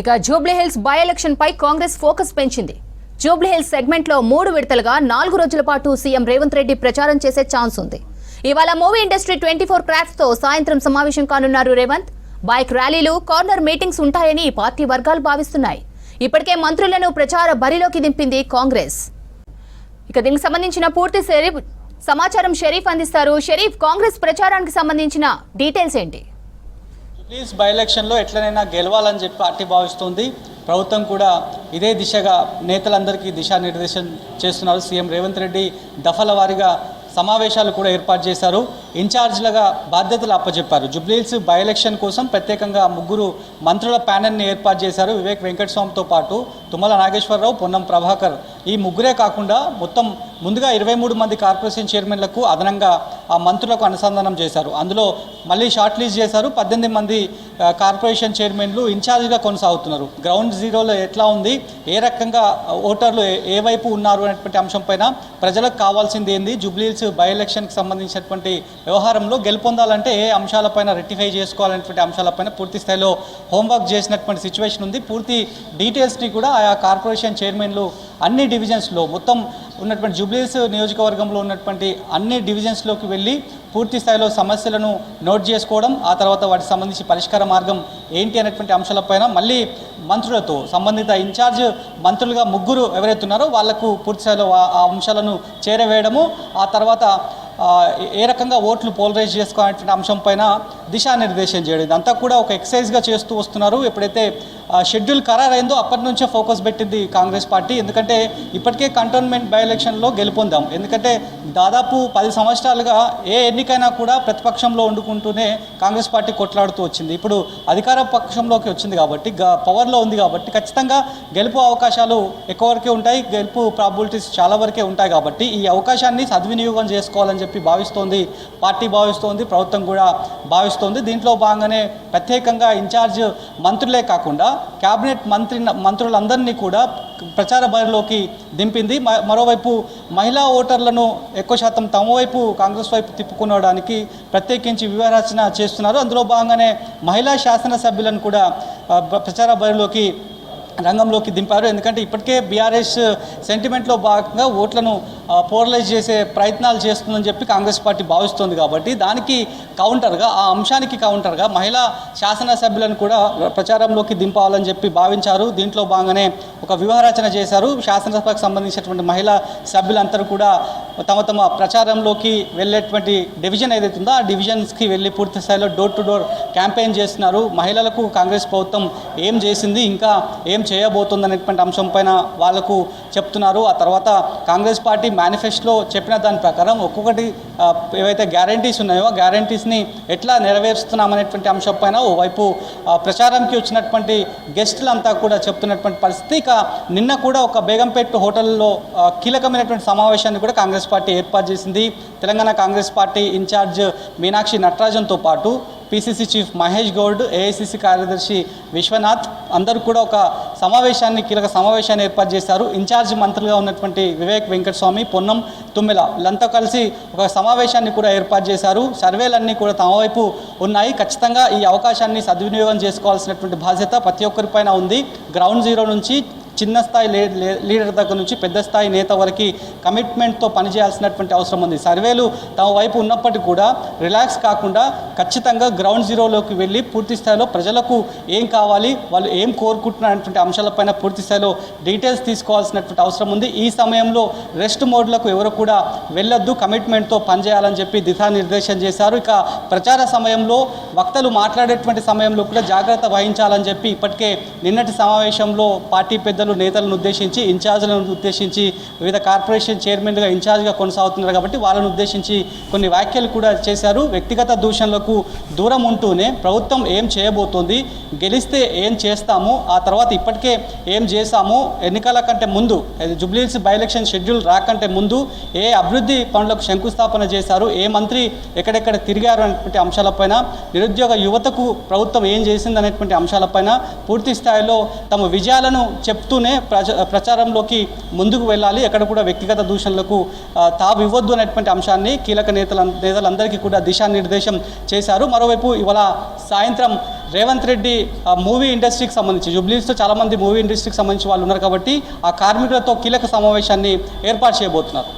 ఇక Jubilee Hills by election పై Congress focus పెంచింది. జూబ్లీహిల్స్ సెగ్మెంట్ లో 3 విడతలుగా 4 రోజుల పాటు సీఎం రేవంత్ రెడ్డి ప్రచారం చేసే ఛాన్స్ ఉంది. ఇవాళ మూవీ ఇండస్ట్రీ 24 క్రాఫ్ట్స్ తో సాయంత్రం సమావేశం కానున్నారు రేవంత్. బైక్ ర్యాలీలు, కార్నర్ మీటింగ్స్ ఉంటాయని పార్టీ వర్గాలు భావిస్తున్నాయి. ఇప్పటికే మంత్రులను ప్రచార బరిలోకి దింపింది కాంగ్రెస్. ఇక దీనికి సంబంధించిన పూర్తి సమాచారం షరీఫ్ అందిస్తారు. షరీఫ్, కాంగ్రెస్ ప్రచారానికి సంబంధించిన డీటెయిల్స్ ఏంటి? ప్లీజ్ బై ఎలక్షన్లో ఎట్లనైనా గెలవాలని చెప్పి పార్టీ భావిస్తుంది. ప్రభుత్వం కూడా ఇదే దిశగా నేతలందరికీ దిశానిర్దేశం చేస్తున్నారు. సీఎం రేవంత్ రెడ్డి దఫల వారీగా సమావేశాలు కూడా ఏర్పాటు చేశారు. ఇన్ఛార్జ్లుగా బాధ్యతలు అప్పచెప్పారు. జూబ్లీహిల్స్ బై ఎలక్షన్ కోసం ప్రత్యేకంగా 3 మంత్రుల ప్యానెల్ని ఏర్పాటు చేశారు. వివేక్ వెంకటస్వామితో పాటు తుమ్మల నాగేశ్వరరావు, పొన్నం ప్రభాకర్, ఈ ముగ్గురే కాకుండా మొత్తం ముందుగా 23 మంది కార్పొరేషన్ చైర్మన్లకు అదనంగా ఆ మంత్రులకు అనుసంధానం చేశారు. అందులో మళ్ళీ షార్ట్ లిస్ట్ చేశారు. 18 మంది కార్పొరేషన్ చైర్మన్లు ఇన్ఛార్జ్గా కొనసాగుతున్నారు. గ్రౌండ్ జీరోలో ఎట్లా ఉంది, ఏ రకంగా ఓటర్లు ఏ వైపు ఉన్నారు అనేటువంటి అంశంపైన ప్రజలకు కావాల్సింది ఏంది, జూబ్లీహిల్స్ బై ఎలక్షన్కి సంబంధించినటువంటి వ్యవహారంలో గెలుపొందాలంటే ఏ అంశాలపైన రెక్టిఫై చేసుకోవాలనేటువంటి అంశాలపైన పూర్తి స్థాయిలో హోంవర్క్ చేసినటువంటి సిచ్యువేషన్ ఉంది. పూర్తి డీటెయిల్స్ని కూడా ఆయా కార్పొరేషన్ చైర్మన్లు అన్ని డివిజన్స్లో మొత్తం ఉన్నటువంటి జూబ్లీహిల్స్ నియోజకవర్గంలో ఉన్నటువంటి అన్ని డివిజన్స్లోకి వెళ్ళి పూర్తి స్థాయిలో సమస్యలను నోట్ చేసుకోవడం, ఆ తర్వాత వాటికి సంబంధించి పరిష్కార మార్గం ఏంటి అనేటువంటి అంశాలపైన మళ్ళీ మంత్రులతో సంబంధిత ఇన్ఛార్జ్ మంత్రులుగా 3 ఎవరైతే ఉన్నారో వాళ్లకు పూర్తి స్థాయిలో ఆ అంశాలను చేరవేయడము, ఆ తర్వాత ఏ రకంగా ఓట్లు పోలరైజ్ చేసుకోవాలనే అంశం పైన దిశానిర్దేశం చేయడం, ఇదంతా కూడా ఒక ఎక్సర్సైజ్గా చేస్తూ వస్తున్నారు. ఎప్పుడైతే షెడ్యూల్ ఖరారైందో అప్పటి నుంచే ఫోకస్ పెట్టింది కాంగ్రెస్ పార్టీ. ఎందుకంటే ఇప్పటికే కంటోన్మెంట్ బై ఎలక్షన్లో గెలుపొందాం. ఎందుకంటే దాదాపు 10 సంవత్సరాలుగా ఏ ఎన్నికైనా కూడా ప్రతిపక్షంలో వండుకుంటూనే కాంగ్రెస్ పార్టీ కొట్లాడుతూ వచ్చింది. ఇప్పుడు అధికార పక్షంలోకి వచ్చింది కాబట్టి, పవర్లో ఉంది కాబట్టి ఖచ్చితంగా గెలుపు అవకాశాలు ఎక్కువ వరకే ఉంటాయి, గెలుపు ప్రాబిలిటీస్ చాలా వరకే ఉంటాయి. కాబట్టి ఈ అవకాశాన్ని సద్వినియోగం చేసుకోవాలని చెప్పి భావిస్తోంది పార్టీ, భావిస్తోంది ప్రభుత్వం కూడా భావిస్తోంది. దీంట్లో భాగంగానే ప్రత్యేకంగా ఇన్ఛార్జ్ మంత్రులే కాకుండా క్యాబినెట్ మంత్రులందరినీ కూడా ప్రచార బరిలోకి దింపింది. మరోవైపు మహిళా ఓటర్లను ఎక్కువ శాతం తమ వైపు కాంగ్రెస్ వైపు తిప్పుకోవడానికి ప్రత్యేకించి వ్యూహరచన చేస్తున్నారు. అందులో భాగంగానే మహిళా శాసనసభ్యులను కూడా ప్రచార బరిలోకి రంగంలోకి దింపారు. ఎందుకంటే ఇప్పటికే బీఆర్ఎస్ సెంటిమెంట్లో భాగంగా ఓట్లను పోలరైజ్ చేసే ప్రయత్నాలు చేస్తుందని చెప్పి కాంగ్రెస్ పార్టీ భావిస్తోంది. కాబట్టి దానికి కౌంటర్గా, ఆ అంశానికి కౌంటర్గా మహిళా శాసనసభ్యులను కూడా ప్రచారంలోకి దింపాలని చెప్పి భావించారు. దీంట్లో భాగంగానే ఒక వ్యూహరచన చేశారు. శాసనసభకు సంబంధించినటువంటి మహిళా సభ్యులందరూ కూడా తమ ప్రచారంలోకి వెళ్ళేటువంటి డివిజన్ ఏదైతే ఉందో ఆ డివిజన్స్కి వెళ్ళి పూర్తి స్థాయిలో డోర్ టు డోర్ క్యాంపెయిన్ చేస్తున్నారు. మహిళలకు కాంగ్రెస్ ప్రభుత్వం ఏం చేసింది, ఇంకా ఏం చేయబోతుంది అనేటువంటి అంశం పైన వాళ్లకు చెప్తున్నారు. ఆ తర్వాత కాంగ్రెస్ పార్టీ మేనిఫెస్టోలో చెప్పిన దాని ప్రకారం ఒక్కొక్కటి ఏవైతే గ్యారంటీస్ ఉన్నాయో ఆ గ్యారంటీస్ని ఎట్లా నెరవేరుస్తున్నామనేటువంటి అంశం పైన ఓవైపు ప్రచారంకి వచ్చినటువంటి గెస్టులంతా కూడా చెప్తున్నటువంటి పరిస్థితి. ఇక నిన్న కూడా ఒక బేగంపేట్ హోటల్లో కీలకమైనటువంటి సమావేశాన్ని కూడా కాంగ్రెస్ పార్టీ ఏర్పాటు చేసింది. తెలంగాణ కాంగ్రెస్ పార్టీ ఇన్ఛార్జ్ మీనాక్షి నటరాజన్తో పాటు PCC chief Mahesh Goud, AICC కార్యదర్శి విశ్వనాథ్ అందరూ కూడా ఒక కీలక సమావేశాన్ని ఏర్పాటు చేశారు. ఇన్ఛార్జ్ మంత్రులుగా ఉన్నటువంటి వివేక్ వెంకటస్వామి, పొన్నం తుమ్మెల వీళ్ళంతా కలిసి ఒక సమావేశాన్ని కూడా ఏర్పాటు చేశారు. సర్వేలన్నీ కూడా తమ వైపు ఉన్నాయి. ఖచ్చితంగా ఈ అవకాశాన్ని సద్వినియోగం చేసుకోవాల్సినటువంటి బాధ్యత ప్రతి ఒక్కరిపైన ఉంది. గ్రౌండ్ జీరో నుంచి చిన్న స్థాయి లీడర్ దగ్గర నుంచి పెద్ద స్థాయి నేత వరకు కమిట్మెంట్తో పనిచేయాల్సినటువంటి అవసరం ఉంది. సర్వేలు తమ వైపు ఉన్నప్పటికీ కూడా రిలాక్స్ కాకుండా ఖచ్చితంగా గ్రౌండ్ జీరోలోకి వెళ్ళి పూర్తి స్థాయిలో ప్రజలకు ఏం కావాలి, వాళ్ళు ఏం కోరుకుంటున్నటువంటి అంశాలపైన పూర్తి స్థాయిలో డీటెయిల్స్ తీసుకోవాల్సినటువంటి అవసరం ఉంది. ఈ సమయంలో రెస్ట్ మోడ్లకు ఎవరు కూడా వెళ్ళొద్దు, కమిట్మెంట్తో పనిచేయాలని చెప్పి దిశానిర్దేశం చేశారు. ఇక ప్రచార సమయంలో వక్తలు మాట్లాడేటువంటి సమయంలో కూడా జాగ్రత్త వహించాలని చెప్పి ఇప్పటికే నిన్నటి సమావేశంలో పార్టీ పెద్దలు నేతలను ఉద్దేశించి, ఇన్ఛార్జ్లను ఉద్దేశించి, వివిధ కార్పొరేషన్ చైర్మన్గా ఇన్ఛార్జ్గా కొనసాగుతున్నారు కాబట్టి వాళ్ళను ఉద్దేశించి కొన్ని వ్యాఖ్యలు కూడా చేశారు. వ్యక్తిగత దూషణలకు దూరం ఉంటూనే ప్రభుత్వం ఏం చేయబోతోంది, గెలిస్తే ఏం చేస్తాము, ఆ తర్వాత ఇప్పటికే ఏం చేశాము, ఎన్నికల కంటే ముందు జూబ్లీహిల్స్ బై ఎలక్షన్ షెడ్యూల్ రాకంటే ముందు ఏ అభివృద్ధి పనులకు శంకుస్థాపన చేశారు, ఏ మంత్రి ఎక్కడెక్కడ తిరిగారు అనేటువంటి అంశాలపైన, నిరుద్యోగ యువతకు ప్రభుత్వం ఏం చేసింది అనేటువంటి అంశాలపైన పూర్తి స్థాయిలో తమ విజయాలను చెప్తూ చేస్తూనే ప్రచారంలోకి ముందుకు వెళ్ళాలి, ఎక్కడ కూడా వ్యక్తిగత దూషణలకు తావివ్వద్దు అనేటువంటి అంశాన్ని కీలక నేతలందరికీ కూడా దిశానిర్దేశం చేశారు. మరోవైపు ఇవాళ సాయంత్రం రేవంత్ రెడ్డి మూవీ ఇండస్ట్రీకి సంబంధించి జూబ్లీహిల్స్లో చాలామంది మూవీ ఇండస్ట్రీకి సంబంధించి వాళ్ళు ఉన్నారు కాబట్టి ఆ కార్మికులతో కీలక సమావేశాన్ని ఏర్పాటు చేయబోతున్నారు.